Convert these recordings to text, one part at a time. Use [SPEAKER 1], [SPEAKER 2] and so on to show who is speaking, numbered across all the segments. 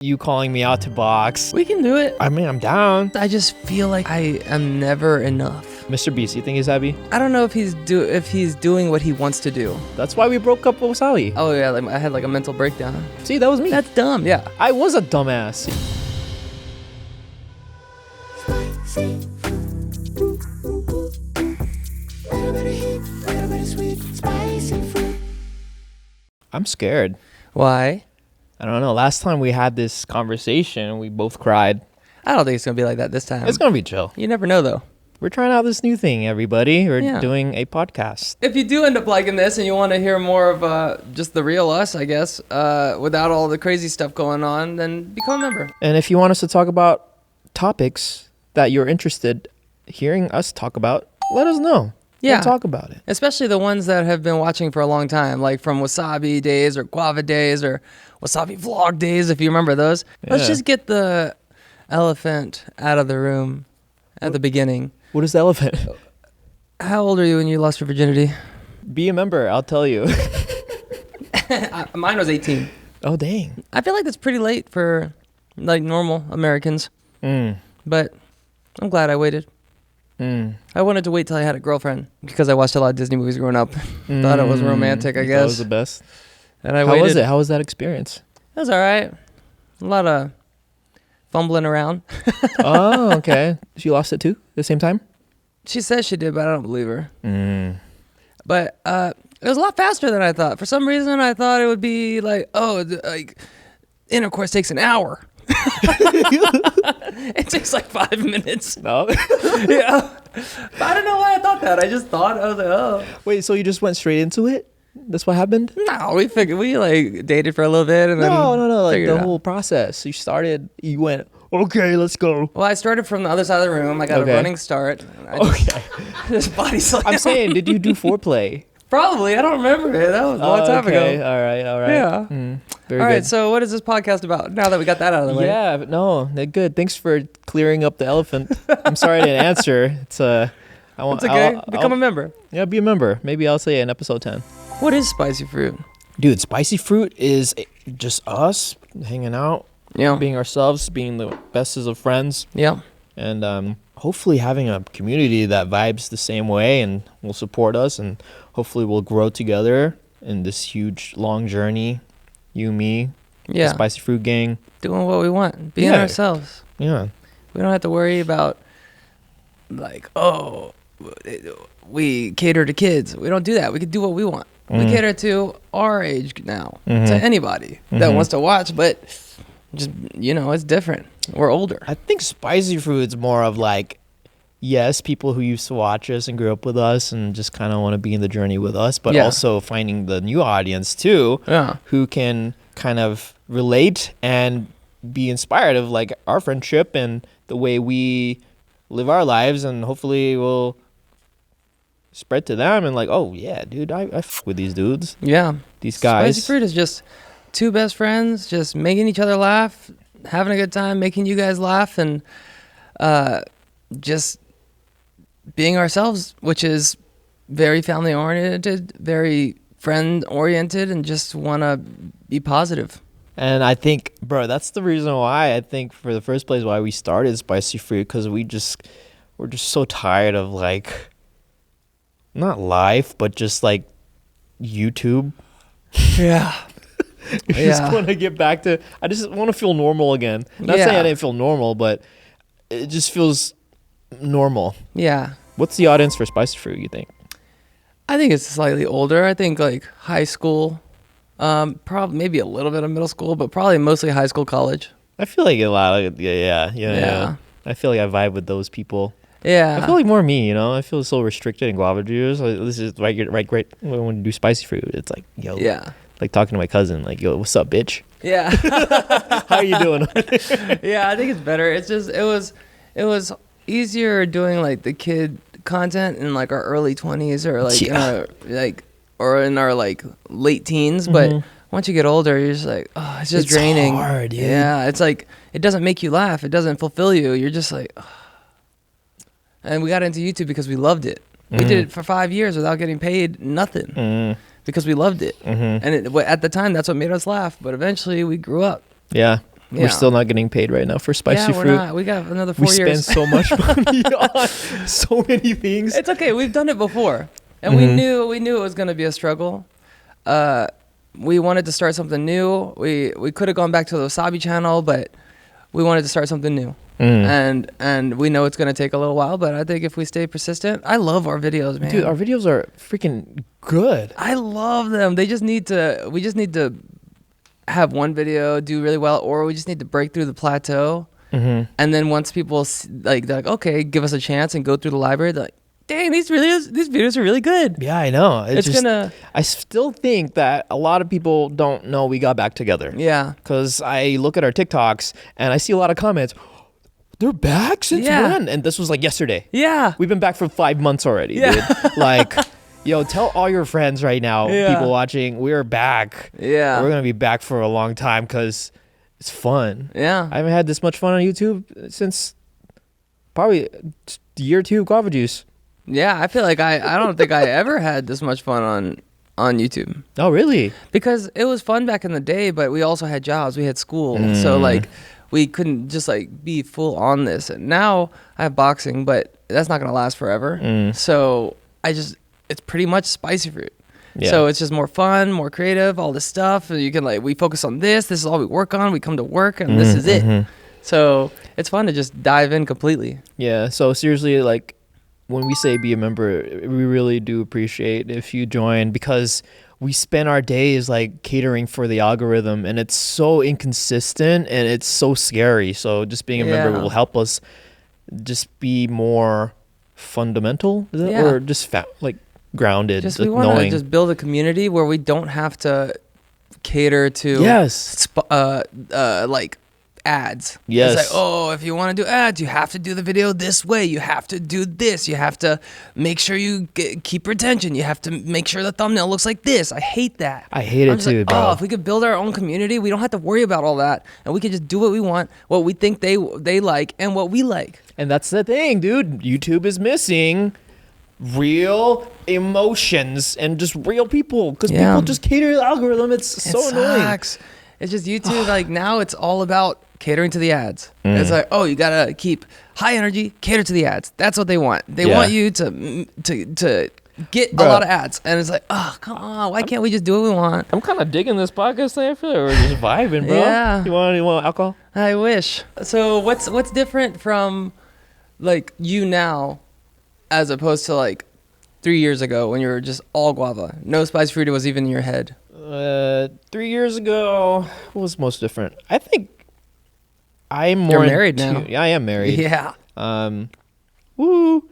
[SPEAKER 1] You calling me out to box.
[SPEAKER 2] We can do it.
[SPEAKER 1] I mean, I'm down.
[SPEAKER 2] I just feel like I am never enough.
[SPEAKER 1] Mr. Beast, you think he's happy?
[SPEAKER 2] I don't know if he's doing what he wants to do.
[SPEAKER 1] That's why we broke up with Wassabi.
[SPEAKER 2] Oh yeah, like I had like a mental breakdown.
[SPEAKER 1] See, that was me.
[SPEAKER 2] That's dumb. Yeah.
[SPEAKER 1] I was a dumbass. I'm scared.
[SPEAKER 2] Why?
[SPEAKER 1] I don't know. Last time we had this conversation, we both cried.
[SPEAKER 2] I don't think it's gonna be like that this time.
[SPEAKER 1] It's gonna be chill.
[SPEAKER 2] You never know though.
[SPEAKER 1] We're trying out this new thing, everybody. We're doing a podcast.
[SPEAKER 2] If you do end up liking this and you want to hear more of just the real us, I guess, without all the crazy stuff going on, then become a member.
[SPEAKER 1] And if you want us to talk about topics that you're interested hearing us talk about, let us know.
[SPEAKER 2] Yeah.
[SPEAKER 1] We'll talk about it.
[SPEAKER 2] Especially the ones that have been watching for a long time, like from Wassabi days or Guava days or Wassabi vlog days, if you remember those. Yeah. Let's just get the elephant out of the room at the beginning.
[SPEAKER 1] What is the elephant?
[SPEAKER 2] How old are you when you lost your virginity?
[SPEAKER 1] Be a member, I'll tell you.
[SPEAKER 2] Mine was 18.
[SPEAKER 1] Oh, dang.
[SPEAKER 2] I feel like that's pretty late for like normal Americans. But I'm glad I waited. I wanted to wait till I had a girlfriend because I watched a lot of Disney movies growing up. Thought it was romantic, I guess.
[SPEAKER 1] That was the best.
[SPEAKER 2] And I
[SPEAKER 1] How
[SPEAKER 2] waited.
[SPEAKER 1] was it? How was that experience?
[SPEAKER 2] It was all right. A lot of fumbling around.
[SPEAKER 1] Oh, okay. She lost it too at the same time?
[SPEAKER 2] She says she did, but I don't believe her. But it was a lot faster than I thought. For some reason, I thought it would be like, intercourse takes an hour. It takes like 5 minutes.
[SPEAKER 1] No.
[SPEAKER 2] Yeah. But I don't know why I thought that. I just thought, I was like, oh.
[SPEAKER 1] Wait, so you just went straight into it? That's what happened?
[SPEAKER 2] No, we like dated for a little bit and then
[SPEAKER 1] No, like the
[SPEAKER 2] out.
[SPEAKER 1] whole process. You went, okay, let's go.
[SPEAKER 2] Well, I started from the other side of the room. I got a running start. Just body slam.
[SPEAKER 1] I'm saying, did you do foreplay?
[SPEAKER 2] Probably. I don't remember it. That was a long time ago.
[SPEAKER 1] All right.
[SPEAKER 2] Yeah.
[SPEAKER 1] Very
[SPEAKER 2] all
[SPEAKER 1] good.
[SPEAKER 2] right, so what is this podcast about now that we got that out of the way?
[SPEAKER 1] Yeah, no, they're good. Thanks for clearing up the elephant. I'm sorry I didn't answer. It's okay.
[SPEAKER 2] Become a member.
[SPEAKER 1] Yeah, be a member. Maybe I'll say it in episode 10.
[SPEAKER 2] What is spicy fruit?
[SPEAKER 1] Dude, spicy fruit is just us hanging out, being ourselves, being the bestest of friends.
[SPEAKER 2] Yeah.
[SPEAKER 1] And hopefully having a community that vibes the same way and will support us, and hopefully we'll grow together in this huge, long journey. You, me, the Spicy Fruit Gang.
[SPEAKER 2] Doing what we want. Being ourselves.
[SPEAKER 1] Yeah.
[SPEAKER 2] We don't have to worry about, like, we cater to kids. We don't do that. We can do what we want. We cater to our age now, to anybody that wants to watch, but just, it's different. We're older.
[SPEAKER 1] I think Spicy Fruit's more of like, yes, people who used to watch us and grew up with us and just kind of want to be in the journey with us, but also finding the new audience too, who can kind of relate and be inspired of like our friendship and the way we live our lives, and hopefully we'll spread to them and like, oh yeah, dude, I f with these dudes. Yeah. These guys.
[SPEAKER 2] Spicy Fruit is just two best friends just making each other laugh, having a good time, making you guys laugh, and just being ourselves, which is very family oriented, very friend oriented, and just want to be positive.
[SPEAKER 1] And I think, bro, that's the reason why I think for the first place why we started Spicy Fruit, because we're just so tired of like, not life, but just like YouTube.
[SPEAKER 2] Yeah.
[SPEAKER 1] I just want to get back to, I just want to feel normal again. Not saying I didn't feel normal, but it just feels normal.
[SPEAKER 2] Yeah.
[SPEAKER 1] What's the audience for Spicy Fruit, you think?
[SPEAKER 2] I think it's slightly older. I think like high school, probably maybe a little bit of middle school, but probably mostly high school, college.
[SPEAKER 1] I feel like a lot of, yeah. I feel like I vibe with those people.
[SPEAKER 2] Yeah.
[SPEAKER 1] I feel like more me, I feel so restricted in guava juice. Like, this is great. When you do Spicy Fruit, it's like, yo. Yeah. Like talking to my cousin, like, yo, what's up, bitch?
[SPEAKER 2] Yeah.
[SPEAKER 1] How you doing?
[SPEAKER 2] Yeah, I think it's better. It's just, it was easier doing like the kid content in like our early 20s or like in our like late teens. But once you get older, you're just like, oh, it's just draining.
[SPEAKER 1] It's hard, dude.
[SPEAKER 2] Yeah, it's like, it doesn't make you laugh. It doesn't fulfill you. You're just like, oh. And we got into YouTube because we loved it. We did it for 5 years without getting paid nothing because we loved it. And at the time, that's what made us laugh. But eventually, we grew up.
[SPEAKER 1] Yeah. We're still not getting paid right now for spicy fruit.
[SPEAKER 2] Not. We got another 4 years.
[SPEAKER 1] We spend so much money on so many things.
[SPEAKER 2] It's okay. We've done it before, and we knew it was going to be a struggle. We wanted to start something new. We could have gone back to the Wassabi channel, but we wanted to start something new. And we know it's going to take a little while, but I think if we stay persistent, I love our videos, man.
[SPEAKER 1] Dude, our videos are freaking good.
[SPEAKER 2] I love them. We just need to have one video do really well, or we just need to break through the plateau. And then once people they're like, okay, give us a chance and go through the library, they're like, dang, these videos are really good.
[SPEAKER 1] Yeah, I know. I still think that a lot of people don't know we got back together.
[SPEAKER 2] Yeah.
[SPEAKER 1] Because I look at our TikToks and I see a lot of comments. They're back since when? And this was like yesterday.
[SPEAKER 2] Yeah.
[SPEAKER 1] We've been back for 5 months already, dude. Like, yo, tell all your friends right now, people watching, we're back.
[SPEAKER 2] Yeah.
[SPEAKER 1] We're going to be back for a long time because it's fun.
[SPEAKER 2] Yeah.
[SPEAKER 1] I haven't had this much fun on YouTube since probably year 2 Guava Juice.
[SPEAKER 2] Yeah, I feel like I don't think I ever had this much fun on YouTube.
[SPEAKER 1] Oh, really?
[SPEAKER 2] Because it was fun back in the day, but we also had jobs. We had school. So, like, we couldn't just, like, be full on this. And now I have boxing, but that's not going to last forever. So, it's pretty much spicy fruit. Yeah. So, it's just more fun, more creative, all this stuff. You can, like, we focus on this. This is all we work on. We come to work, and this is it. So, it's fun to just dive in completely.
[SPEAKER 1] Yeah. So, seriously, like, when we say be a member, we really do appreciate if you join, because we spend our days like catering for the algorithm, and it's so inconsistent and it's so scary. So just being a member will help us just be more fundamental, or just like grounded.
[SPEAKER 2] Just we want to just build a community where we don't have to cater to like ads.
[SPEAKER 1] Yes.
[SPEAKER 2] It's like, oh, if you want to do ads, you have to do the video this way. You have to do this. You have to make sure you keep retention. You have to make sure the thumbnail looks like this. I hate that.
[SPEAKER 1] I hate it too, bro.
[SPEAKER 2] Oh, if we could build our own community, we don't have to worry about all that, and we can just do what we want, what we think they like, and what we like.
[SPEAKER 1] And that's the thing, dude. YouTube is missing real emotions and just real people, because people just cater to the algorithm. It's so annoying.
[SPEAKER 2] It's just YouTube. Like, now it's all about catering to the ads. It's like, oh, you gotta keep high energy, cater to the ads. That's what they want. They want you to get a lot of ads, and it's like, oh, come on, why can't we just do what we want?
[SPEAKER 1] I'm kind of digging this podcast thing. I feel like we're just vibing, bro.
[SPEAKER 2] Yeah.
[SPEAKER 1] You want alcohol?
[SPEAKER 2] I wish. So what's different from like you now as opposed to like 3 years ago when you were just all guava, no spice fruit was even in your head?
[SPEAKER 1] 3 years ago, what was most different? I think I'm more.
[SPEAKER 2] You're married now.
[SPEAKER 1] Yeah, I am married.
[SPEAKER 2] Yeah.
[SPEAKER 1] Woo.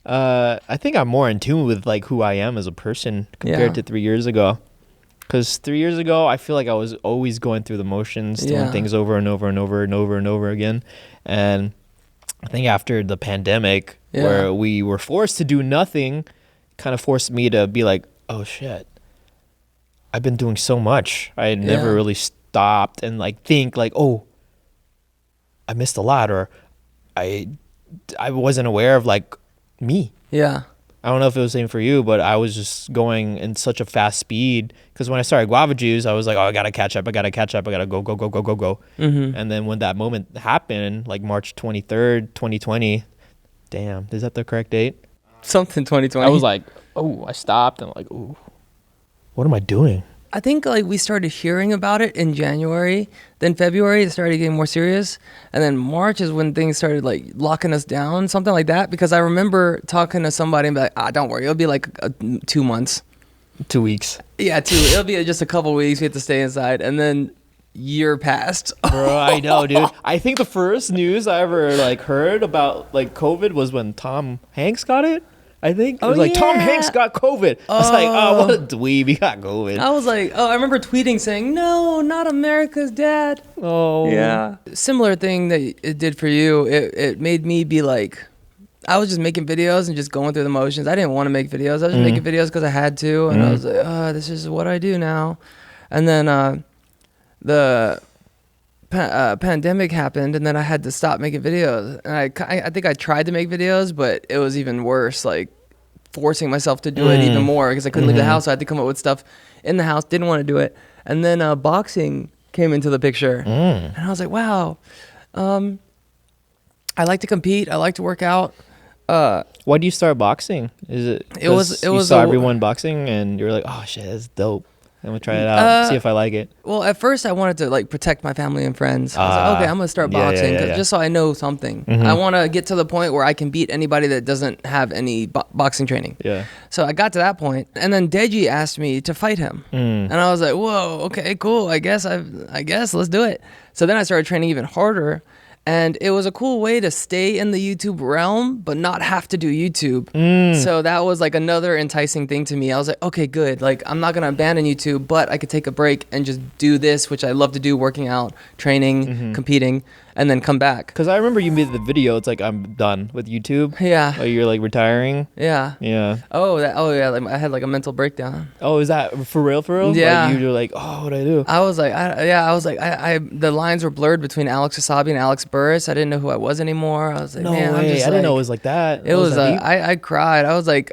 [SPEAKER 1] I think I'm more in tune with like who I am as a person compared to 3 years ago. Because 3 years ago, I feel like I was always going through the motions, doing things over and over and over and over and over again. And I think after the pandemic, where we were forced to do nothing, kind of forced me to be like, oh shit, I've been doing so much. I never really stopped and like think like, oh, I missed a lot, or I wasn't aware of like me. Yeah. I don't know if it was the same for you, but I was just going in such a fast speed, because when I started Guava Juice, I was like, oh, I gotta catch up, I gotta go. And then when that moment happened, like March 23rd, 2020, damn, is that the correct date?
[SPEAKER 2] Something 2020.
[SPEAKER 1] I was like, oh, I stopped, and I'm like, oh, what am I doing?
[SPEAKER 2] I think like we started hearing about it in January, then February it started getting more serious, and then March is when things started like locking us down, something like that. Because I remember talking to somebody and be like, don't worry, it'll be like 2 months.
[SPEAKER 1] 2 weeks.
[SPEAKER 2] Yeah, it'll be just a couple weeks. We have to stay inside, and then year passed.
[SPEAKER 1] Bro, I know, dude. I think the first news I ever like heard about like COVID was when Tom Hanks got it. I think it was like Tom Hanks got COVID. I was like, oh, what a dweeb, he got COVID.
[SPEAKER 2] I was like, I remember tweeting saying, no, not America's dad.
[SPEAKER 1] Oh.
[SPEAKER 2] Yeah. Similar thing that it did for you, it made me be like, I was just making videos and just going through the motions. I didn't want to make videos. I was just making videos because I had to. And I was like, this is what I do now. And then the pandemic happened, and then I had to stop making videos. And I think I tried to make videos, but it was even worse, like forcing myself to do it even more, because I couldn't leave the house. So I had to come up with stuff in the house, didn't want to do it. And then boxing came into the picture. And I was like, wow, I like to compete. I like to work out.
[SPEAKER 1] Why do you start boxing? Is it you saw everyone boxing and you're like, oh shit, that's dope. I'm gonna try it out, see if I like it.
[SPEAKER 2] Well, at first I wanted to like protect my family and friends. I was like, okay, I'm gonna start boxing just so I know something. I want to get to the point where I can beat anybody that doesn't have any boxing training. Yeah. So I got to that point, and then Deji asked me to fight him, and I was like, whoa, okay, cool. I guess let's do it. So then I started training even harder. And it was a cool way to stay in the YouTube realm, but not have to do YouTube. So that was like another enticing thing to me. I was like, okay, good. Like, I'm not going to abandon YouTube, but I could take a break and just do this, which I love to do, working out, training, competing, and then come back.
[SPEAKER 1] Because I remember you made the video. It's like, I'm done with YouTube.
[SPEAKER 2] Yeah.
[SPEAKER 1] Like, you're like retiring.
[SPEAKER 2] Yeah.
[SPEAKER 1] Yeah.
[SPEAKER 2] Oh yeah. Like, I had like a mental breakdown.
[SPEAKER 1] Oh, is that for real? For real?
[SPEAKER 2] Yeah.
[SPEAKER 1] Like, you were like, oh, what do I do?
[SPEAKER 2] I was like, the lines were blurred between Alex Wassabi and Alex Burris. I didn't know who I was anymore. I was like,
[SPEAKER 1] no
[SPEAKER 2] man,
[SPEAKER 1] way. I didn't know it was like that.
[SPEAKER 2] It was. I cried. I was like,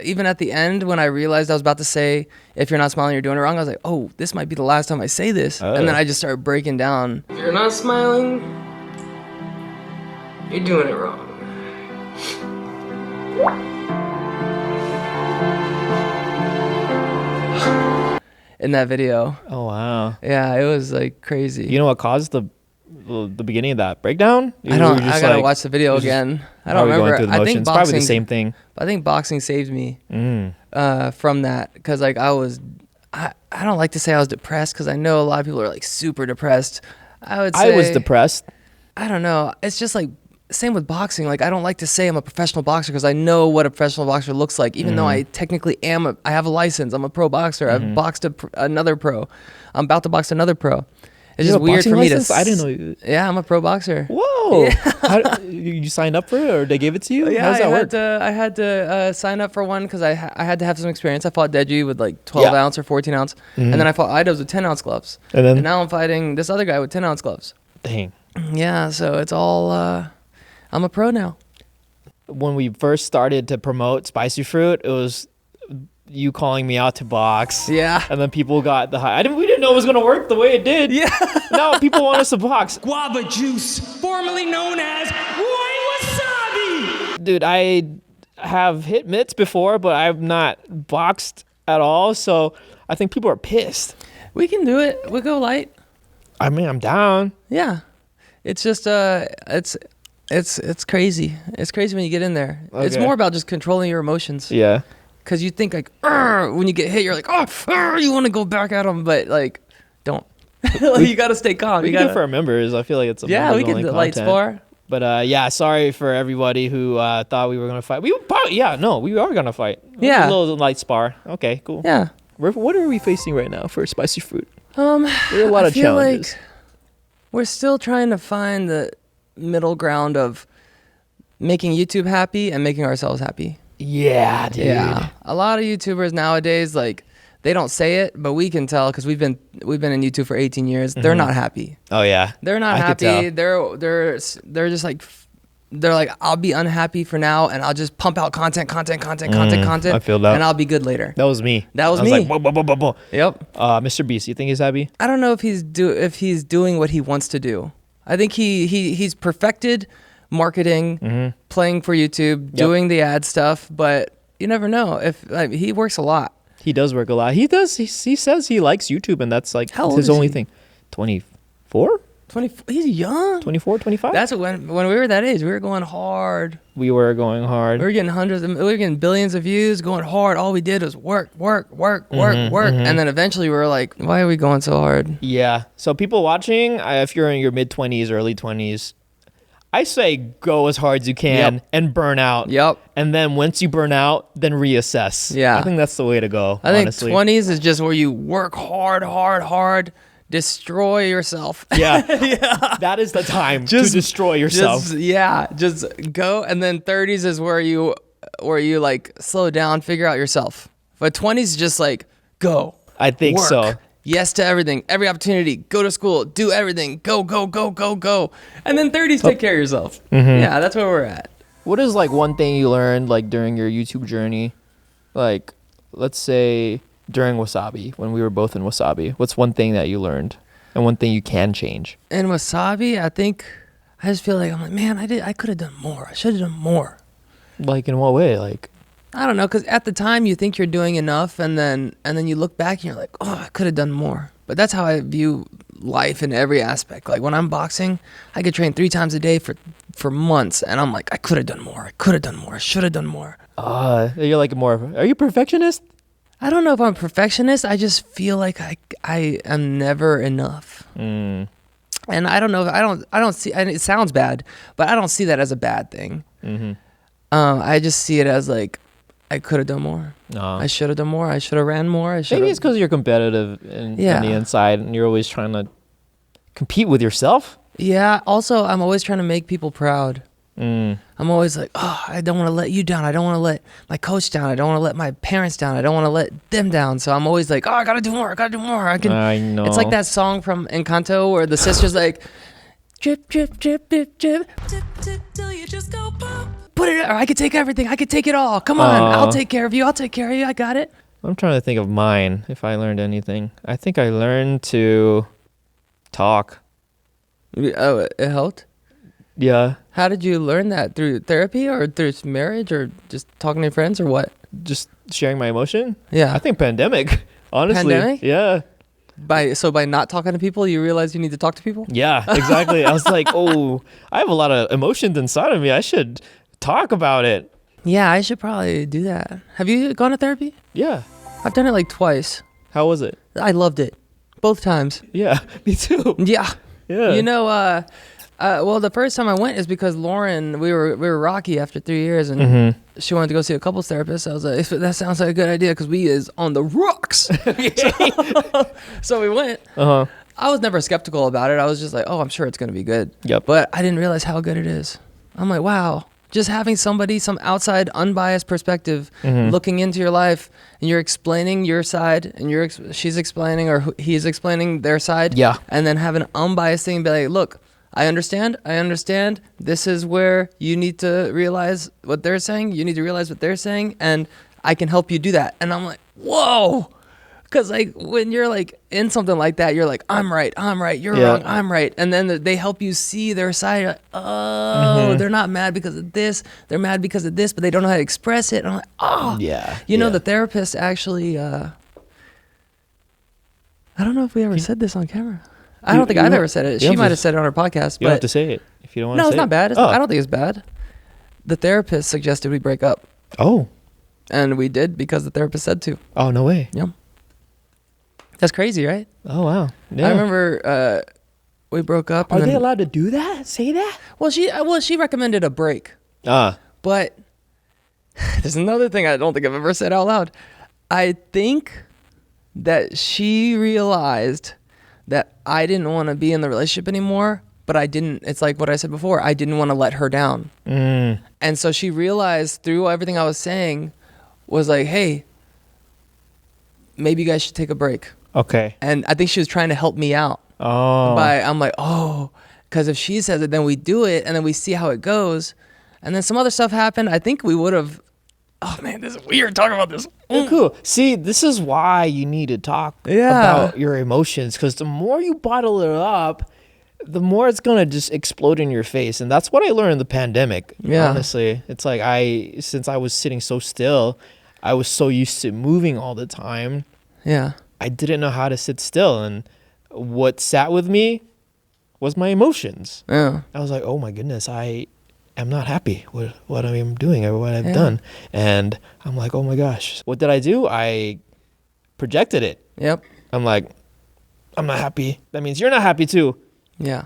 [SPEAKER 2] even at the end when I realized I was about to say, if you're not smiling, you're doing it wrong. I was like, oh, this might be the last time I say this. And then I just started breaking down. If you're not smiling, you're doing it wrong. In that video.
[SPEAKER 1] Oh wow.
[SPEAKER 2] Yeah, it was like crazy.
[SPEAKER 1] You know what caused the beginning of that breakdown?
[SPEAKER 2] I gotta watch the video again. I don't remember. I think boxing,
[SPEAKER 1] probably the same thing.
[SPEAKER 2] I think boxing saved me from that, because like I don't like to say I was depressed, because I know a lot of people are like super depressed. I would say
[SPEAKER 1] I was depressed.
[SPEAKER 2] I don't know. It's just like same with boxing. Like, I don't like to say I'm a professional boxer, because I know what a professional boxer looks like, even though I technically am. I have a license. I'm a pro boxer. I've boxed another pro. I'm about to box another pro. It's just weird for me to.
[SPEAKER 1] I didn't know you.
[SPEAKER 2] Yeah, I'm a pro boxer.
[SPEAKER 1] Whoa! Yeah. You signed up for it, or they gave it to you?
[SPEAKER 2] Yeah,
[SPEAKER 1] how does that work?
[SPEAKER 2] I had to sign up for one, because I had to have some experience. I fought Deji with like 12 ounce or 14 ounce, and then I fought Idos with 10 ounce gloves, and now I'm fighting this other guy with 10 ounce gloves.
[SPEAKER 1] Dang.
[SPEAKER 2] Yeah, so it's all. I'm a pro now.
[SPEAKER 1] When we first started to promote Spicy Fruit, it was you calling me out to box. Yeah. And then people got the high. We didn't know it was going to work the way it did. Yeah. Now people want us to box.
[SPEAKER 3] Guava juice, formerly known as white wasabi.
[SPEAKER 1] Dude, I have hit mitts before, but I've not boxed at all. So I think people are pissed.
[SPEAKER 2] We can do it. We'll go light.
[SPEAKER 1] I mean, I'm down.
[SPEAKER 2] Yeah. It's just, it's crazy. It's crazy when you get in there. Okay. It's more about just controlling your emotions.
[SPEAKER 1] Yeah.
[SPEAKER 2] Because you think like, when you get hit, you're like, you want to go back at them, but like, don't. Like, you got to stay calm.
[SPEAKER 1] We can do it for our members. I feel like it's a we can do light spar. But yeah, sorry for everybody who thought we were gonna fight. We are gonna fight.
[SPEAKER 2] Yeah,
[SPEAKER 1] a little light spar. Okay, cool.
[SPEAKER 2] Yeah.
[SPEAKER 1] What are we facing right now for Spicy Fruit? There are a lot of challenges.
[SPEAKER 2] Like we're still trying to find the middle ground of making YouTube happy and making ourselves happy.
[SPEAKER 1] Yeah, dude. Yeah.
[SPEAKER 2] A lot of YouTubers nowadays, like, they don't say it, but we can tell, because we've been in YouTube for 18 years. They're not happy.
[SPEAKER 1] Oh yeah.
[SPEAKER 2] They're not happy. They're just like, they're like, I'll be unhappy for now, and I'll just pump out content. I feel that. And I'll be good later.
[SPEAKER 1] That was me.
[SPEAKER 2] I was me.
[SPEAKER 1] Like,
[SPEAKER 2] Yep.
[SPEAKER 1] Mr. Beast, you think he's happy?
[SPEAKER 2] I don't know if he's doing what he wants to do. I think he's perfected marketing, playing for YouTube, doing the ad stuff, but you never know. If he works a lot. He
[SPEAKER 1] does work a lot. He does. He says he likes YouTube, and that's like his only thing. 24?
[SPEAKER 2] 20. He's young.
[SPEAKER 1] 24, 25?
[SPEAKER 2] That's when we were that age, we were going hard.
[SPEAKER 1] We were going hard.
[SPEAKER 2] We were getting billions of views, going hard. All we did was work. And then eventually we were like, why are we going so hard?
[SPEAKER 1] Yeah. So people watching, if you're in your mid-20s, early 20s, I say go as hard as you can and burn out.
[SPEAKER 2] Yep.
[SPEAKER 1] And then once you burn out, then reassess.
[SPEAKER 2] Yeah.
[SPEAKER 1] I think that's the way to go,
[SPEAKER 2] I think 20s is just where you work hard, destroy yourself.
[SPEAKER 1] Yeah. Yeah. That is the time to destroy yourself.
[SPEAKER 2] Just go. And then 30s is where you like slow down, figure out yourself. But 20s is just like go.
[SPEAKER 1] I think
[SPEAKER 2] work.
[SPEAKER 1] so.
[SPEAKER 2] Yes to everything, every opportunity, go to school, do everything, go. And then 30s, take care of yourself. Yeah, that's where we're at.
[SPEAKER 1] What is like one thing you learned like during your YouTube journey? Like, let's say during Wassabi, when we were both in Wassabi, what's one thing that you learned? and one thing you can change.
[SPEAKER 2] And Wassabi, I think, I just feel like, I'm like, man, I could have done more. I should have done more.
[SPEAKER 1] Like in what way? Like,
[SPEAKER 2] I don't know, because at the time you think you're doing enough, and then you look back and you're like, oh, I could have done more. But that's how I view life in every aspect. Like when I'm boxing, I could train 3 times a day for months, and I'm like, I could have done more. I could have done more. I should have done more.
[SPEAKER 1] You're like are you a perfectionist?
[SPEAKER 2] I don't know if I'm a perfectionist. I just feel like I am never enough. And I don't know. I don't see. And it sounds bad, but I don't see that as a bad thing. I just see it as like, I could have done more. I should have done more. I should have ran more.
[SPEAKER 1] Maybe it's because you're competitive on the inside, and you're always trying to compete with yourself.
[SPEAKER 2] Yeah. Also, I'm always trying to make people proud. I'm always like, oh, I don't want to let you down. I don't want to let my coach down. I don't want to let my parents down. I don't want to let them down. So I'm always like, oh, I got to do more. I got to do more. I know. It's like that song from Encanto where the sister's like, drip, drip, drip, drip, drip. Dip, dip, till you just go pop. Put it, or I could take everything. I could take it all. Come on. I'll take care of you. I'll take care of you. I got it.
[SPEAKER 1] I'm trying to think of mine, if I learned anything. I think I learned to talk.
[SPEAKER 2] Oh, it helped?
[SPEAKER 1] Yeah.
[SPEAKER 2] How did you learn that? Through therapy or through marriage or just talking to your friends or what?
[SPEAKER 1] Just sharing my emotion?
[SPEAKER 2] Yeah.
[SPEAKER 1] I think pandemic, honestly.
[SPEAKER 2] Pandemic?
[SPEAKER 1] Yeah.
[SPEAKER 2] By not talking to people, you realize you need to talk to people?
[SPEAKER 1] Yeah, exactly. I was like, oh, I have a lot of emotions inside of me. I should talk about it.
[SPEAKER 2] Yeah, I should probably do that. Have you gone to therapy?
[SPEAKER 1] Yeah.
[SPEAKER 2] I've done it like twice.
[SPEAKER 1] How was it?
[SPEAKER 2] I loved it. Both times.
[SPEAKER 1] Yeah, me too.
[SPEAKER 2] Yeah.
[SPEAKER 1] Yeah.
[SPEAKER 2] You know, well, the first time I went is because Lauren, we were rocky after 3 years, and she wanted to go see a couples therapist. I was like, that sounds like a good idea because we is on the rocks. So we went. I was never skeptical about it. I was just like, oh, I'm sure it's going to be good.
[SPEAKER 1] Yep.
[SPEAKER 2] But I didn't realize how good it is. I'm like, wow. Just having some outside unbiased perspective looking into your life, and you're explaining your side, and she's explaining or he's explaining their side.
[SPEAKER 1] Yeah.
[SPEAKER 2] And then have an unbiased thing and be like, look, I understand. This is where you need to realize what they're saying. You need to realize what they're saying, and I can help you do that. And I'm like, whoa. Because like when you're like in something like that, you're like, I'm right, you're wrong, I'm right. And then they help you see their side. Like, oh, they're not mad because of this. They're mad because of this, but they don't know how to express it. And I'm like, oh.
[SPEAKER 1] Yeah.
[SPEAKER 2] You know, the therapist actually, I don't know if we ever said this on camera. I don't think I've ever said it. She might have said it on her podcast.
[SPEAKER 1] You don't have to say it if you don't want to say it.
[SPEAKER 2] No, it's not bad. I don't think it's bad. The therapist suggested we break up.
[SPEAKER 1] Oh.
[SPEAKER 2] And we did because the therapist said to.
[SPEAKER 1] Oh, no way.
[SPEAKER 2] Yep. That's crazy, right?
[SPEAKER 1] Oh, wow. Yeah.
[SPEAKER 2] I remember we broke up.
[SPEAKER 1] Are they allowed to do that? Say that?
[SPEAKER 2] Well, she recommended a break. But there's another thing I don't think I've ever said out loud. I think that she realized that I didn't want to be in the relationship anymore, but I didn't. It's like what I said before. I didn't want to let her down. And so she realized through everything I was saying was like, hey, maybe you guys should take a break.
[SPEAKER 1] Okay.
[SPEAKER 2] And I think she was trying to help me out. I'm like, because if she says it, then we do it, and then we see how it goes. And then some other stuff happened. I think we would have. Oh man, this is weird talking about this.
[SPEAKER 1] Oh, cool. See, this is why you need to talk about your emotions, because the more you bottle it up, the more it's gonna just explode in your face. And that's what I learned in the pandemic. Yeah. Honestly, it's like since I was sitting so still, I was so used to moving all the time.
[SPEAKER 2] Yeah.
[SPEAKER 1] I didn't know how to sit still, and what sat with me was my emotions.
[SPEAKER 2] Yeah.
[SPEAKER 1] I was like, oh my goodness, I am not happy with what I'm doing or what I've done. And I'm like, oh my gosh, what did I do? I projected it.
[SPEAKER 2] Yep.
[SPEAKER 1] I'm like, I'm not happy. That means you're not happy too.
[SPEAKER 2] Yeah.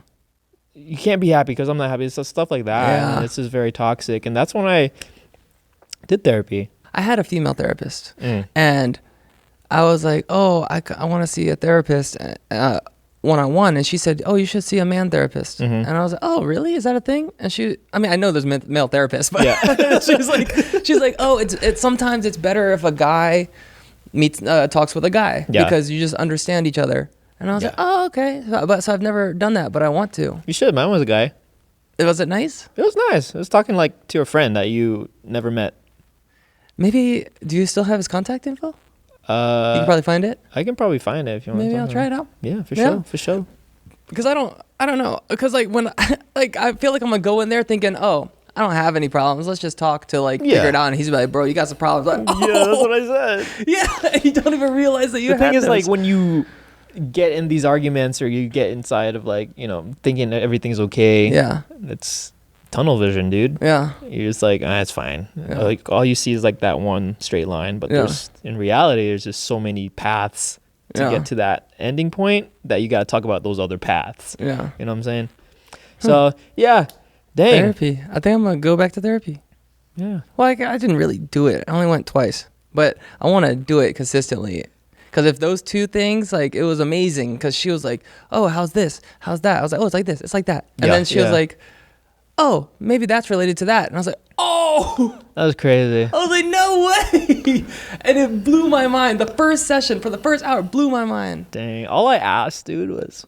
[SPEAKER 1] You can't be happy because I'm not happy. So stuff like that.
[SPEAKER 2] Yeah.
[SPEAKER 1] And this is very toxic. And that's when I did therapy.
[SPEAKER 2] I had a female therapist, and I was like, oh, I want to see a therapist one-on-one. And she said, oh, you should see a man therapist. And I was like, oh, really? Is that a thing? And I know there's male therapists, but she's like, oh, it's sometimes it's better if a guy talks with a guy because you just understand each other. And I was like, oh, okay. So I've never done that, but I want to.
[SPEAKER 1] You should. Mine was a guy.
[SPEAKER 2] Was it nice?
[SPEAKER 1] It was nice. I was talking like to a friend that you never met.
[SPEAKER 2] Maybe, do you still have his contact info? You can probably find it.
[SPEAKER 1] I can probably find it if you want.
[SPEAKER 2] Maybe I'll try it out.
[SPEAKER 1] Yeah, for sure.
[SPEAKER 2] Because I don't know. Because like when like I feel like I'm gonna go in there thinking, oh, I don't have any problems. Let's just talk to like figure it out. And he's like, bro, you got some problems. Like, oh.
[SPEAKER 1] Yeah, that's what I said.
[SPEAKER 2] Yeah, you don't even realize that you.
[SPEAKER 1] The thing is, like, when you get in these arguments or you get inside of like, you know, thinking that everything's okay.
[SPEAKER 2] Yeah,
[SPEAKER 1] it's tunnel vision, dude.
[SPEAKER 2] Yeah,
[SPEAKER 1] you're just like, it's fine.
[SPEAKER 2] Yeah.
[SPEAKER 1] Like all you see is like that one straight line, but there's in reality there's just so many paths to get to that ending point that you got to talk about those other paths.
[SPEAKER 2] Yeah,
[SPEAKER 1] you know what I'm saying? So yeah, dang.
[SPEAKER 2] Therapy. I think I'm gonna go back to therapy.
[SPEAKER 1] Yeah.
[SPEAKER 2] Well, I didn't really do it. I only went twice, but I want to do it consistently. Because if those two things, like, it was amazing. Because she was like, oh, how's this? How's that? I was like, oh, it's like this. It's like that. And then she was like, oh, maybe that's related to that. And I was like, oh.
[SPEAKER 1] That was crazy.
[SPEAKER 2] I was like, no way. And it blew my mind. The first session for the first hour blew my mind.
[SPEAKER 1] Dang. All I asked, dude, was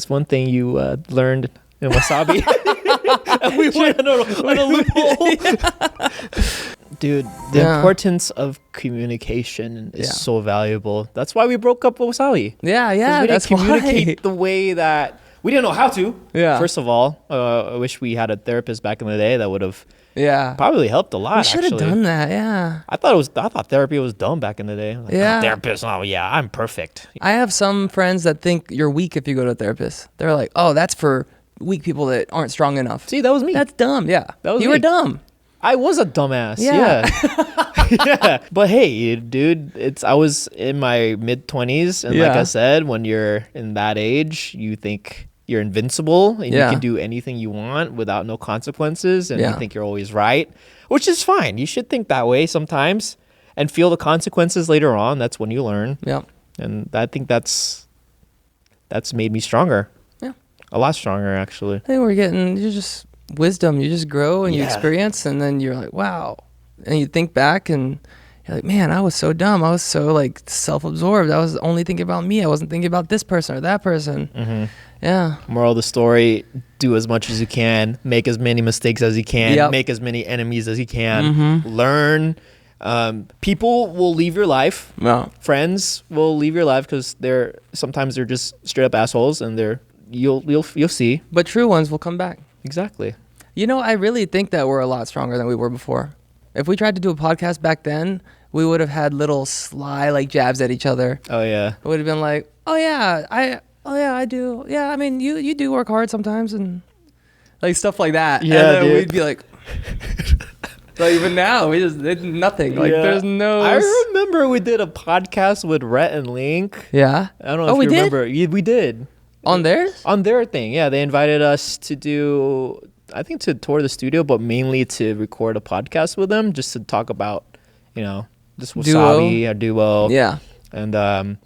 [SPEAKER 1] one thing you learned in Wassabi. And we went on a loophole. Dude, the importance of communication is so valuable. That's why we broke up with Wassabi.
[SPEAKER 2] Yeah,
[SPEAKER 1] we didn't communicate the way that we didn't know how to.
[SPEAKER 2] Yeah.
[SPEAKER 1] First of all, I wish we had a therapist back in the day that would have probably helped a lot.
[SPEAKER 2] We should have done that. Yeah.
[SPEAKER 1] I thought therapy was dumb back in the day. Like,
[SPEAKER 2] yeah.
[SPEAKER 1] Therapist. Oh yeah, I'm perfect.
[SPEAKER 2] I have some friends that think you're weak if you go to a therapist. They're like, oh, that's for weak people that aren't strong enough.
[SPEAKER 1] See, that was me.
[SPEAKER 2] That's dumb. Yeah. You were dumb.
[SPEAKER 1] I was a dumbass. Yeah. Yeah. But hey, dude, I was in my mid-20s, and like I said, when you're in that age, you think you're invincible and you can do anything you want without no consequences, and you think you're always right, which is fine. You should think that way sometimes and feel the consequences later on. That's when you learn.
[SPEAKER 2] Yeah.
[SPEAKER 1] And I think that's made me stronger. Yeah. A lot stronger, actually.
[SPEAKER 2] I think we're getting just wisdom. You just grow and you experience, and then you're like, wow. And you think back and you're like, man, I was so dumb. I was so like self-absorbed. I was only thinking about me. I wasn't thinking about this person or that person.
[SPEAKER 1] Mm-hmm.
[SPEAKER 2] Yeah.
[SPEAKER 1] Moral of the story, do as much as you can, make as many mistakes as you can, make as many enemies as you can, learn. People will leave your life. No. Friends will leave your life because sometimes they're just straight up assholes, and you'll see.
[SPEAKER 2] But true ones will come back.
[SPEAKER 1] Exactly.
[SPEAKER 2] You know, I really think that we're a lot stronger than we were before. If we tried to do a podcast back then, we would have had little sly like jabs at each other.
[SPEAKER 1] Oh yeah.
[SPEAKER 2] It would have been like, I do. Yeah, I mean, you do work hard sometimes, and like stuff like that.
[SPEAKER 1] Yeah,
[SPEAKER 2] and then
[SPEAKER 1] dude.
[SPEAKER 2] we'd be like, but even now we just did nothing. Like there's no.
[SPEAKER 1] I remember we did a podcast with Rhett and Link.
[SPEAKER 2] Yeah.
[SPEAKER 1] I don't know if you remember. We did.
[SPEAKER 2] On theirs?
[SPEAKER 1] On their thing, yeah. They invited us to to tour the studio, but mainly to record a podcast with them, just to talk about, just Wassabi, our duo.
[SPEAKER 2] Yeah.
[SPEAKER 1] And I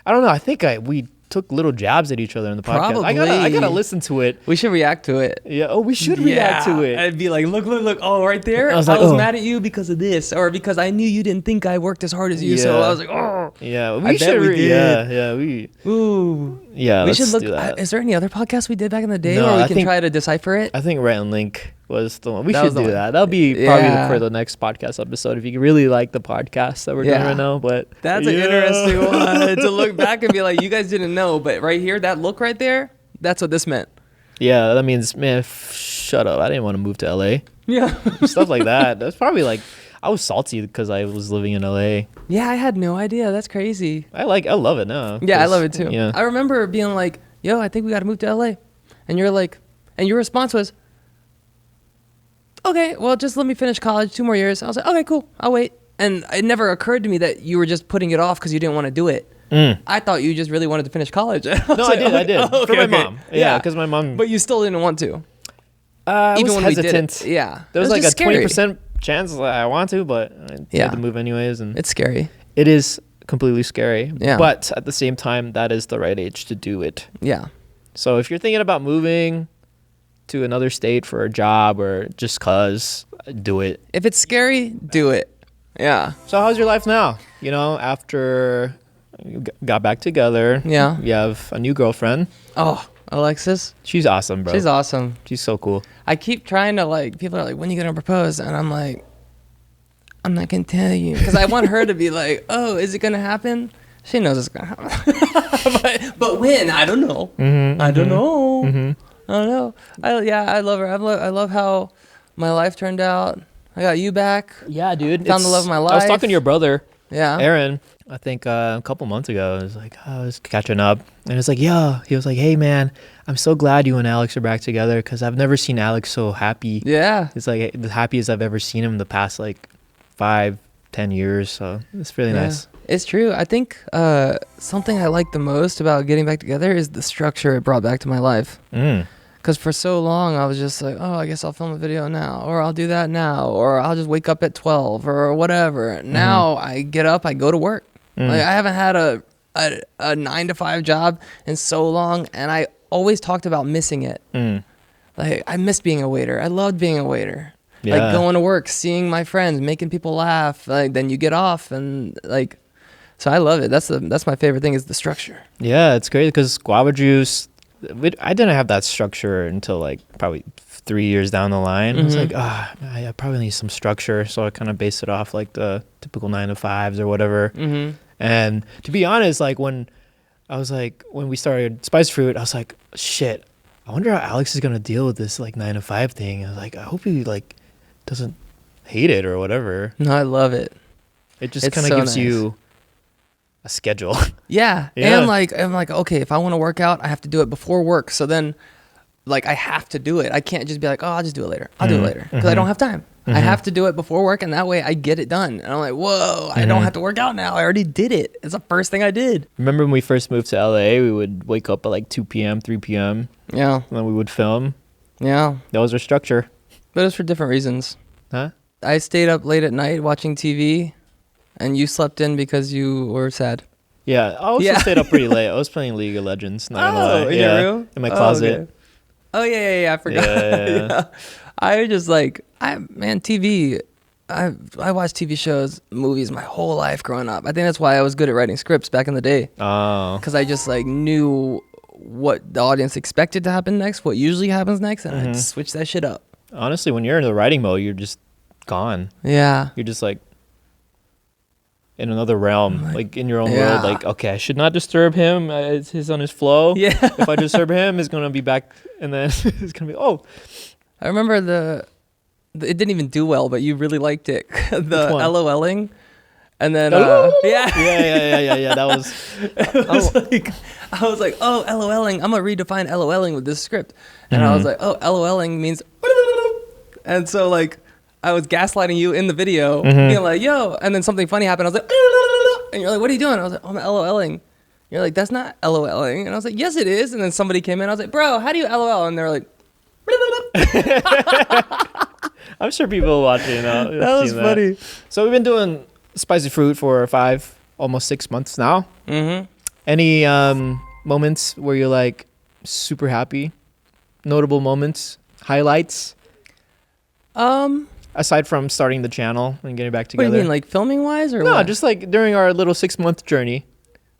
[SPEAKER 1] don't know. I think we took little jabs at each other in the podcast.
[SPEAKER 2] Probably.
[SPEAKER 1] I gotta listen to it.
[SPEAKER 2] We should react to it.
[SPEAKER 1] Yeah. Oh, we should react to it.
[SPEAKER 2] I'd be like, look. Oh, right there. I was mad at you because of this, or because I knew you didn't think I worked as hard as you. So I was like, oh.
[SPEAKER 1] Yeah.
[SPEAKER 2] We should. We did.
[SPEAKER 1] Yeah.
[SPEAKER 2] Ooh.
[SPEAKER 1] Yeah.
[SPEAKER 2] We should look.
[SPEAKER 1] Do that.
[SPEAKER 2] Is there any other podcasts we did back in the day where we can try to decipher it?
[SPEAKER 1] I think Rhett and Link was the one. We should do that. That'll be probably for the next podcast episode if you really like the podcast that we're doing right now. But
[SPEAKER 2] that's an interesting one to look back and be like, you guys didn't know, but right here, that look right there, that's what this meant.
[SPEAKER 1] Yeah, that means, man, shut up. I didn't want to move to LA.
[SPEAKER 2] Yeah.
[SPEAKER 1] Stuff like that. That's probably like, I was salty because I was living in LA.
[SPEAKER 2] Yeah, I had no idea. That's crazy.
[SPEAKER 1] I love it now.
[SPEAKER 2] Yeah, I love it too.
[SPEAKER 1] Yeah.
[SPEAKER 2] I remember being like, yo, I think we got to move to LA. And you're like, and your response was, okay, well, just let me finish college 2 more years. I was like, okay, cool. I'll wait. And it never occurred to me that you were just putting it off because you didn't want to do it. I thought you just really wanted to finish college.
[SPEAKER 1] I did.
[SPEAKER 2] Oh,
[SPEAKER 1] for my mom. Yeah, because my mom.
[SPEAKER 2] But you still didn't want to.
[SPEAKER 1] Even when hesitant.
[SPEAKER 2] We did it. Yeah.
[SPEAKER 1] There was like a 20% chance that I want to, but I had to move anyways. And
[SPEAKER 2] it's scary.
[SPEAKER 1] It is completely scary. Yeah. But at the same time, that is the right age to do it.
[SPEAKER 2] Yeah.
[SPEAKER 1] So if you're thinking about moving to another state for a job or just cause, do it.
[SPEAKER 2] If it's scary, do it. Yeah.
[SPEAKER 1] So how's your life now? After you got back together.
[SPEAKER 2] Yeah.
[SPEAKER 1] You have a new girlfriend.
[SPEAKER 2] Oh, Alexis.
[SPEAKER 1] She's awesome, bro.
[SPEAKER 2] She's awesome.
[SPEAKER 1] She's so cool.
[SPEAKER 2] I keep trying to people are like, when are you going to propose? And I'm like, I'm not going to tell you. Because I want her to be like, oh, is it going to happen? She knows it's gonna happen. but when? I don't know. I don't know. I don't know. I love her. I love how my life turned out. I got you back.
[SPEAKER 1] Yeah, dude.
[SPEAKER 2] Found the love of my life.
[SPEAKER 1] I was talking to your brother,
[SPEAKER 2] Yeah.
[SPEAKER 1] Aaron, I think a couple months ago. I was like, I was catching up. And it's like, yeah. He was like, hey, man, I'm so glad you and Alex are back together because I've never seen Alex so happy.
[SPEAKER 2] Yeah.
[SPEAKER 1] It's like the happiest I've ever seen him the past like 5-10 years. So it's really nice.
[SPEAKER 2] It's true. I think something I like the most about getting back together is the structure it brought back to my life. Because for so long, I was just like, oh, I guess I'll film a video now, or I'll do that now, or I'll just wake up at 12 or whatever. Now I get up, I go to work. Like I haven't had a 9-to-5 job in so long, and I always talked about missing it. Like I missed being a waiter. I loved being a waiter.
[SPEAKER 1] Yeah.
[SPEAKER 2] Like going to work, seeing my friends, making people laugh. Like then you get off and like, so I love it. That's my favorite thing is the structure.
[SPEAKER 1] Yeah, it's great because guava juice. I didn't have that structure until like probably 3 years down the line. I was like, I probably need some structure. So I kind of based it off like the typical 9-to-5s or whatever. And to be honest, like when we started Spice Fruit, I was like, shit, I wonder how Alex is going to deal with this like 9-to-5 thing. I was like, I hope he like doesn't hate it or whatever.
[SPEAKER 2] No, I love it.
[SPEAKER 1] It just kind of gives you a schedule.
[SPEAKER 2] Yeah. And like I'm like, okay, if I want to work out, I have to do it before work. So then like I have to do it. I can't just be like, oh, I'll just do it later. I'll do it later because I don't have time. I have to do it before work, and that way I get it done. And I'm like, whoa, I don't have to work out now. I already did it. It's the first thing I did.
[SPEAKER 1] Remember when we first moved to LA, we would wake up at like 2 p.m., 3 p.m.
[SPEAKER 2] Yeah.
[SPEAKER 1] And then we would film.
[SPEAKER 2] Yeah.
[SPEAKER 1] That was our structure.
[SPEAKER 2] But it was for different reasons.
[SPEAKER 1] Huh?
[SPEAKER 2] I stayed up late at night watching TV, and you slept in because you were sad.
[SPEAKER 1] Yeah, I also stayed up pretty late. I was playing League of Legends. Not gonna lie.
[SPEAKER 2] In your room?
[SPEAKER 1] In my closet.
[SPEAKER 2] Okay. Oh yeah. I forgot. Yeah. I just like TV. I watched TV shows, movies my whole life growing up. I think that's why I was good at writing scripts back in the day.
[SPEAKER 1] Oh.
[SPEAKER 2] Because I just like knew what the audience expected to happen next, what usually happens next, and I'd switch that shit up.
[SPEAKER 1] Honestly, when you're in the writing mode, you're just gone.
[SPEAKER 2] Yeah.
[SPEAKER 1] You're just like in another realm, like in your own world. Like, okay, I should not disturb him. He's on his flow. Yeah. If I disturb him, he's gonna be back, and then it's gonna be
[SPEAKER 2] I remember it didn't even do well, but you really liked it. The LOLing, and then yeah.
[SPEAKER 1] That was.
[SPEAKER 2] I was like, oh, LOLing. I'm gonna redefine LOLing with this script, and I was like, oh, LOLing means, and so like. I was gaslighting you in the video, being like, yo, and then something funny happened. I was like, and you're like, what are you doing? I was like, I'm LOLing. You're like, that's not LOLing. And I was like, yes, it is. And then somebody came in. I was like, bro, how do you LOL? And they're like,
[SPEAKER 1] I'm sure people watching
[SPEAKER 2] that was funny.
[SPEAKER 1] So we've been doing Spicy Fruit for almost 6 months now. Any moments where you're like super happy? Notable moments? Highlights? Aside from starting the channel and getting back together.
[SPEAKER 2] What do you mean, like filming wise or
[SPEAKER 1] no,
[SPEAKER 2] what?
[SPEAKER 1] Just like during our little 6-month journey.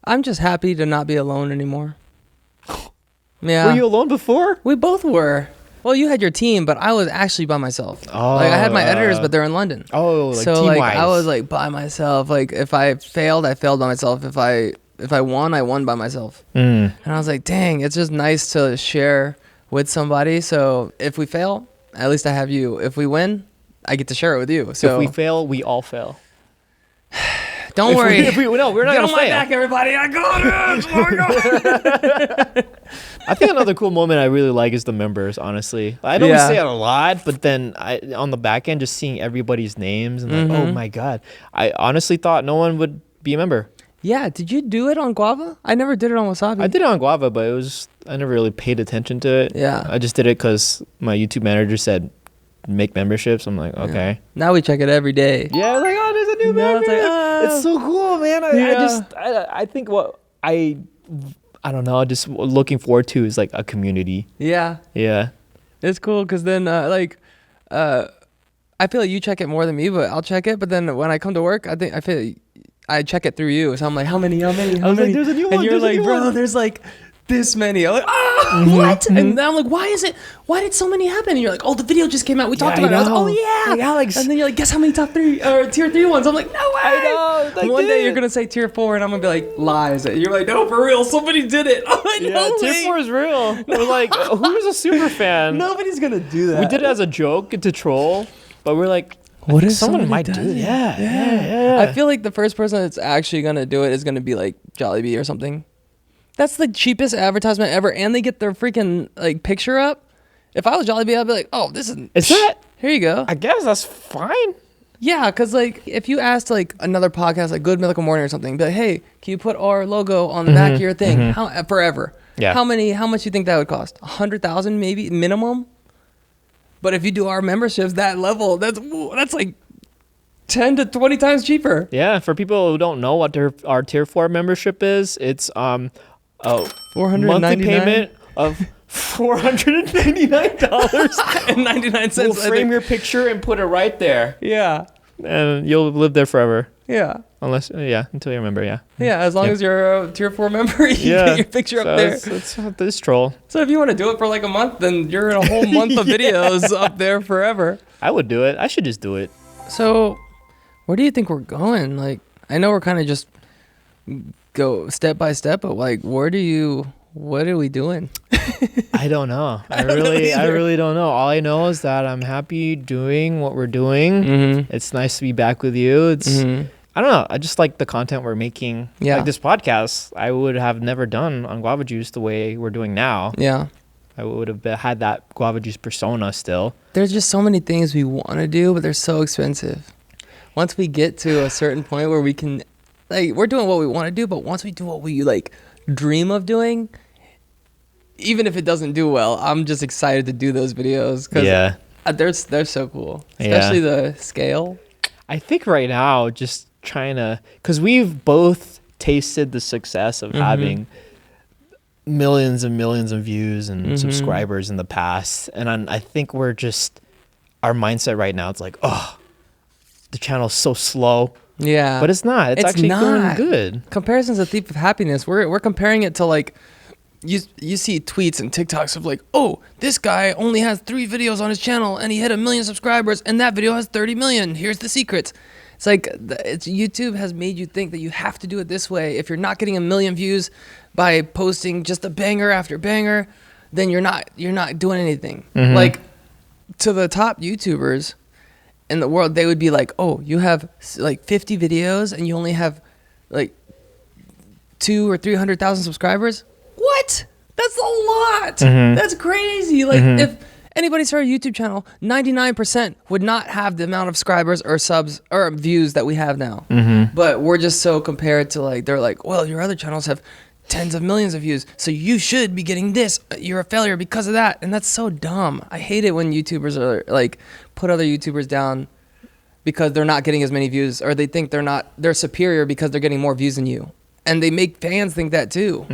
[SPEAKER 2] I'm just happy to not be alone anymore. Yeah.
[SPEAKER 1] Were you alone before?
[SPEAKER 2] We both were. Well, you had your team, but I was actually by myself.
[SPEAKER 1] Oh,
[SPEAKER 2] like I had my editors, but they're in London.
[SPEAKER 1] Oh, like
[SPEAKER 2] so
[SPEAKER 1] team-wise.
[SPEAKER 2] like I was like by myself. Like if I failed, I failed by myself. If I won, I won by myself. And I was like, dang, it's just nice to share with somebody. So if we fail, at least I have you. If we win, I get to share it with you. So
[SPEAKER 1] if we fail, we all fail.
[SPEAKER 2] Don't worry.
[SPEAKER 1] We're not going to fail.
[SPEAKER 2] Get on my back, everybody. I got it.
[SPEAKER 1] I think another cool moment I really like is the members, honestly. I don't say it a lot, but then on the back end, just seeing everybody's names and like, oh my God. I honestly thought no one would be a member.
[SPEAKER 2] Yeah. Did you do it on Guava? I never did it on Wassabi.
[SPEAKER 1] I did it on Guava, but I never really paid attention to it.
[SPEAKER 2] Yeah.
[SPEAKER 1] I just did it because my YouTube manager said, make memberships. I'm like, okay.
[SPEAKER 2] Yeah. Now we check it every day.
[SPEAKER 1] Yeah, I was like, oh, there's a new member. It's, like, it's so cool, man. I think I don't know, just looking forward to is like a community.
[SPEAKER 2] Yeah.
[SPEAKER 1] Yeah.
[SPEAKER 2] It's cool because then I feel like you check it more than me, but I'll check it. But then when I come to work, I feel like I check it through you. So I'm like, how many?
[SPEAKER 1] I was like, there's a new one.
[SPEAKER 2] And you're like, bro, there's like this many. I'm like, what? And then I'm like, why did so many happen? And you're like, oh, the video just came out. We talked about it. I was like, oh, yeah.
[SPEAKER 1] Like, Alex.
[SPEAKER 2] And then you're like, guess how many top 3 or tier 3 ones? I'm like, no way.
[SPEAKER 1] I know.
[SPEAKER 2] One day you're going to say tier 4 and I'm going to be like, lies. And you're like, no, for real. Somebody did it. I'm like, no
[SPEAKER 1] tier 4 is real. We're like, who's a super fan?
[SPEAKER 2] Nobody's going to do that.
[SPEAKER 1] We did it as a joke to troll, but we're like,
[SPEAKER 2] what if
[SPEAKER 1] someone might do it? Yeah.
[SPEAKER 2] I feel like the first person that's actually going to do it is going to be like Jollibee or something. That's the cheapest advertisement ever, and they get their freaking like picture up. If I was Jollibee, I'd be like, "Oh, this is
[SPEAKER 1] that?
[SPEAKER 2] Here you go."
[SPEAKER 1] I guess that's fine.
[SPEAKER 2] Yeah, because like if you asked like another podcast, like Good Mythical Morning or something, be like, "Hey, can you put our logo on the back of your thing?" How forever?
[SPEAKER 1] Yeah.
[SPEAKER 2] How much you think that would cost? 100,000 maybe minimum. But if you do our memberships that level, that's like 10 to 20 times cheaper.
[SPEAKER 1] Yeah, for people who don't know what our tier 4 membership is, it's monthly payment of $499.99. We'll frame your picture and put it right there.
[SPEAKER 2] Yeah.
[SPEAKER 1] And you'll live there forever.
[SPEAKER 2] Yeah.
[SPEAKER 1] Until you're a member, yeah.
[SPEAKER 2] Yeah, as long as you're a tier 4 member, you get your picture up there.
[SPEAKER 1] It's this troll.
[SPEAKER 2] So if you want to do it for like a month, then you're in a whole month of videos up there forever.
[SPEAKER 1] I would do it. I should just do it.
[SPEAKER 2] So where do you think we're going? Like, I know we're kind of just go step by step, but like, what are we doing?
[SPEAKER 1] I don't know. I really don't know. All I know is that I'm happy doing what we're doing. It's nice to be back with you. I don't know. I just like the content we're making.
[SPEAKER 2] Yeah.
[SPEAKER 1] Like this podcast, I would have never done on Guava Juice the way we're doing now.
[SPEAKER 2] Yeah.
[SPEAKER 1] I would have had that Guava Juice persona still.
[SPEAKER 2] There's just so many things we want to do, but they're so expensive. Once we get to a certain point where we can, like, we're doing what we want to do, but once we do what we like dream of doing, even if it doesn't do well, I'm just excited to do those videos because they're so cool, especially the scale.
[SPEAKER 1] I think right now, just trying to, because we've both tasted the success of having millions and millions of views and subscribers in the past, and I think we're just, our mindset right now, it's like, oh, the channel's so slow. Yeah, but it's not. It's actually going good.
[SPEAKER 2] Comparison's a thief of happiness. We're comparing it to like, you see tweets and TikToks of like, oh, this guy only has 3 videos on his channel and he hit 1 million subscribers and that video has 30 million. Here's the secrets. It's like YouTube has made you think that you have to do it this way. If you're not getting 1 million views by posting just a banger after banger, then you're not doing anything. Like, to the top YouTubers in the world, they would be like, oh, you have like 50 videos and you only have like 200,000 or 300,000 subscribers. What? That's a lot. That's crazy. Like, if anybody started a YouTube channel, 99% would not have the amount of subscribers or subs or views that we have now. But we're just so compared to, like, they're like, well, your other channels have tens of millions of views, so you should be getting this. You're a failure because of that. And that's so dumb. I hate it when YouTubers are like, put other YouTubers down because they're not getting as many views, or they think they're superior because they're getting more views than you. And they make fans think that too.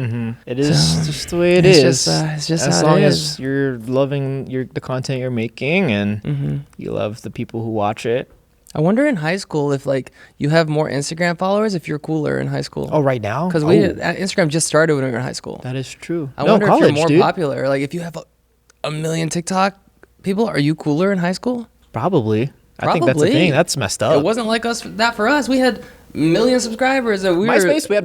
[SPEAKER 1] It is just the way it is.
[SPEAKER 2] It's just
[SPEAKER 1] as long as you're loving the content you're making and you love the people who watch it.
[SPEAKER 2] I wonder in high school if like you have more Instagram followers if you're cooler in high school.
[SPEAKER 1] Oh, right now?
[SPEAKER 2] Because Instagram just started when we were in high school.
[SPEAKER 1] That is true.
[SPEAKER 2] I wonder if you're more popular. Like if you have 1 million TikTok people, are you cooler in high school?
[SPEAKER 1] Probably. I think that's the thing. That's messed up.
[SPEAKER 2] It wasn't like that for us. We had 1 million subscribers. And we had MySpace. We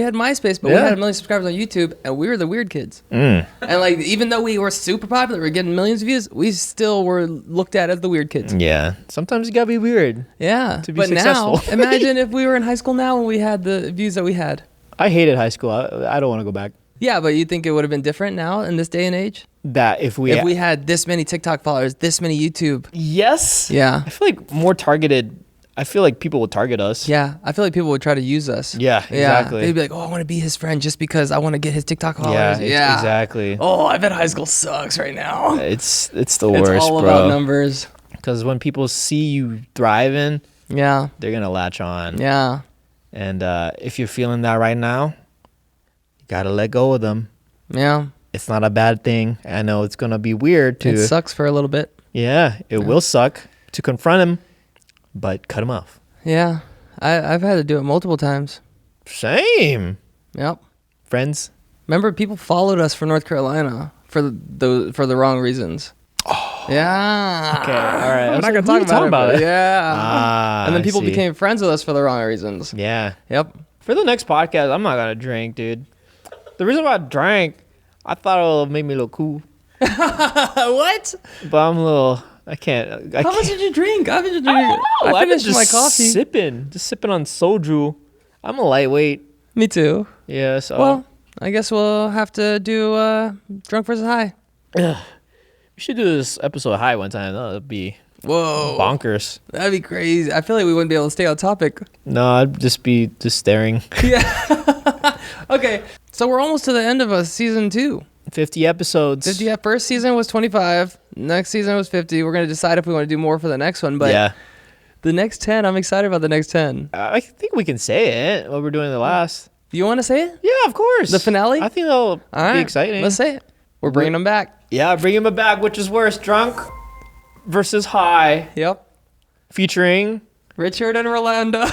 [SPEAKER 2] had MySpace, but we had 1 million subscribers on YouTube, and we were the weird kids. And like, even though we were super popular, we were getting millions of views, we still were looked at as the weird kids.
[SPEAKER 1] Yeah. Sometimes you gotta be weird.
[SPEAKER 2] Yeah.
[SPEAKER 1] To be successful.
[SPEAKER 2] Now, imagine if we were in high school now and we had the views that we had.
[SPEAKER 1] I hated high school. I don't want to go back.
[SPEAKER 2] Yeah, but you think it would have been different now in this day and age?
[SPEAKER 1] That if we
[SPEAKER 2] had this many TikTok followers, this many YouTube.
[SPEAKER 1] Yes.
[SPEAKER 2] Yeah.
[SPEAKER 1] I feel like more targeted. I feel like people would target us.
[SPEAKER 2] Yeah. I feel like people would try to use us.
[SPEAKER 1] Yeah, exactly.
[SPEAKER 2] They'd be like, oh, I want to be his friend just because I want to get his TikTok followers.
[SPEAKER 1] Yeah, exactly.
[SPEAKER 2] Oh, I bet high school sucks right now.
[SPEAKER 1] It's the worst, bro.
[SPEAKER 2] It's all about numbers.
[SPEAKER 1] Because when people see you thriving,
[SPEAKER 2] they're
[SPEAKER 1] going to latch on.
[SPEAKER 2] Yeah.
[SPEAKER 1] And if you're feeling that right now, you got to let go of them.
[SPEAKER 2] Yeah.
[SPEAKER 1] It's not a bad thing. I know it's going to be weird to...
[SPEAKER 2] It sucks for a little bit.
[SPEAKER 1] Yeah, it will suck to confront him, but cut him off.
[SPEAKER 2] Yeah. I've had to do it multiple times.
[SPEAKER 1] Same.
[SPEAKER 2] Yep.
[SPEAKER 1] Friends?
[SPEAKER 2] Remember, people followed us for North Carolina for the wrong reasons. Oh. Yeah.
[SPEAKER 1] Okay. All right.
[SPEAKER 2] I'm not gonna talk about it. Yeah. And then people
[SPEAKER 1] I see.
[SPEAKER 2] became friends with us for the wrong reasons.
[SPEAKER 1] Yeah.
[SPEAKER 2] Yep.
[SPEAKER 1] For the next podcast, I'm not gonna drink, dude. The reason why I drank, I thought it would make me look cool.
[SPEAKER 2] What?
[SPEAKER 1] But I'm a little. I can't.
[SPEAKER 2] How much did you drink? I finished my coffee.
[SPEAKER 1] Just sipping on soju. I'm a lightweight.
[SPEAKER 2] Me too.
[SPEAKER 1] Yeah. So.
[SPEAKER 2] Well, I guess we'll have to do drunk versus high.
[SPEAKER 1] We should do this episode high one time. That'd be bonkers.
[SPEAKER 2] That'd be crazy. I feel like we wouldn't be able to stay on topic.
[SPEAKER 1] No, I'd just be staring.
[SPEAKER 2] Yeah. Okay. So we're almost to the end of season 2.
[SPEAKER 1] 50 episodes.
[SPEAKER 2] 50. First season was 25. Next season was 50. We're gonna decide if we want to do more for the next one. But
[SPEAKER 1] yeah.
[SPEAKER 2] The next 10, I'm excited about the next 10.
[SPEAKER 1] I think we can say it. What we're doing the last.
[SPEAKER 2] You want to say it?
[SPEAKER 1] Yeah, of course.
[SPEAKER 2] The finale?
[SPEAKER 1] I think that'll be exciting.
[SPEAKER 2] Let's say it. We're bringing them back.
[SPEAKER 1] Yeah, bringing them back. Which is worse, drunk versus high?
[SPEAKER 2] Yep.
[SPEAKER 1] Featuring
[SPEAKER 2] Richard and Rolando.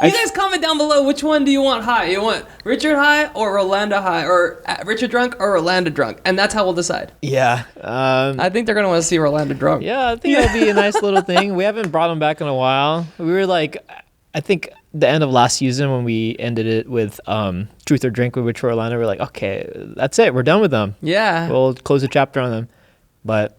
[SPEAKER 2] You guys comment down below, which one do you want high? You want Richard high or Rolando high? Or Richard drunk or Rolando drunk? And that's how we'll decide.
[SPEAKER 1] Yeah.
[SPEAKER 2] I think they're going to want to see Rolando drunk.
[SPEAKER 1] Yeah, I think that'll be a nice little thing. We haven't brought him back in a while. We were like, I think the end of last season when we ended it with Truth or Drink with Richard Rolando, we're like, okay, that's it. We're done with them.
[SPEAKER 2] Yeah.
[SPEAKER 1] We'll close the chapter on them. But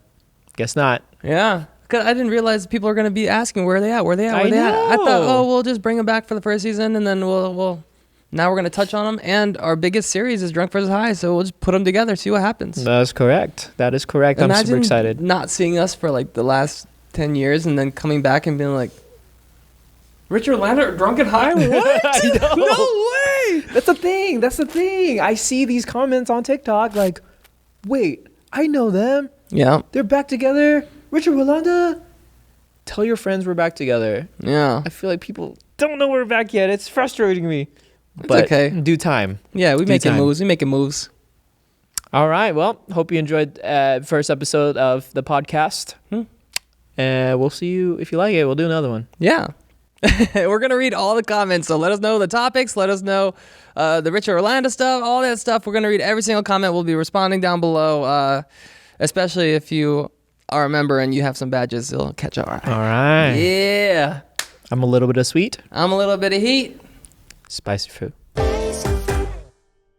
[SPEAKER 1] guess not.
[SPEAKER 2] Yeah. Cause I didn't realize people are going to be asking where they at. I thought, we'll just bring them back for the first season, and then we'll. Now we're going to touch on them, and our biggest series is Drunk versus High, so we'll just put them together, see what happens.
[SPEAKER 1] That is correct. I'm super excited.
[SPEAKER 2] Not seeing us for like the last 10 years, and then coming back and being like, Richard Lander, Drunk and High? What?
[SPEAKER 1] I know.
[SPEAKER 2] No way!
[SPEAKER 1] That's the thing. I see these comments on TikTok like, wait, I know them.
[SPEAKER 2] Yeah.
[SPEAKER 1] They're back together. Richard Rolando. Tell your friends we're back together.
[SPEAKER 2] Yeah.
[SPEAKER 1] I feel like people don't know we're back yet. It's frustrating me.
[SPEAKER 2] It's
[SPEAKER 1] but
[SPEAKER 2] okay.
[SPEAKER 1] Due time.
[SPEAKER 2] Yeah, we're making moves.
[SPEAKER 1] All right. Well, hope you enjoyed first episode of the podcast. We'll see you if you like it. We'll do another one.
[SPEAKER 2] Yeah. We're going to read all the comments. So let us know the topics. Let us know the Richard Rolando stuff, all that stuff. We're going to read every single comment. We'll be responding down below, especially if you are a member and you have some badges. It'll catch our eye.
[SPEAKER 1] All right.
[SPEAKER 2] Yeah.
[SPEAKER 1] I'm a little bit of sweet.
[SPEAKER 2] I'm a little bit of heat.
[SPEAKER 1] Spicy fruit.